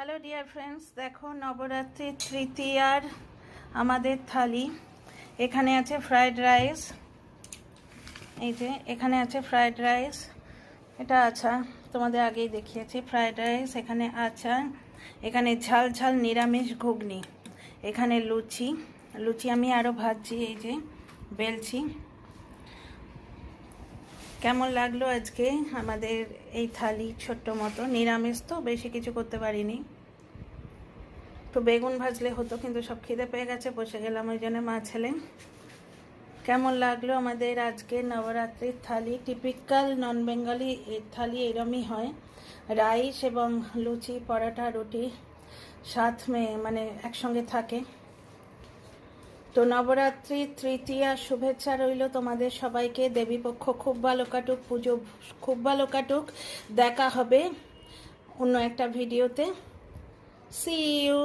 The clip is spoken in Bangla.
হ্যালো ডিয়ার ফ্রেন্ডস, দেখো নবরাত্রি তৃতীয়ার আমাদের থালি। এখানে আছে ফ্রাইড রাইস, এই যে এখানে আছে ফ্রাইড রাইস, এটা আচার, তোমাদের আগেই দেখিয়েছি। ফ্রাইড রাইস, এখানে আচার, এখানে ঝাল ঝাল নিরামিষ ঘুগনি, এখানে লুচি। লুচি আমি আরও ভাজছি, এই যে বেলছি। কেমন লাগলো আজকে আমাদের এই থালি? ছোট্ট মতো নিরামিষ, তো বেশি কিছু করতে পারিনি। তো বেগুন ভাজলে হতো, কিন্তু সব খিদে পেয়ে গেছে, বসে গেলাম ওই জন্য মা ছেলে। কেমন লাগলো আমাদের আজকে নবরাত্রির থালি? টিপিক্যাল নন বেঙ্গলি এই থালি এরমই হয়, রাইস এবং লুচি, পরোটা, রুটি সাথ মানে একসঙ্গে থাকে। তো নবরাত্রি তৃতীয়া শুভেচ্ছা রইল তোমাদের সবাইকে। দেবীপক্ষ খুব ভালো কাটুক, পুজো খুব ভালো কাটুক। দেখা হবে অন্য একটা ভিডিওতে। See you.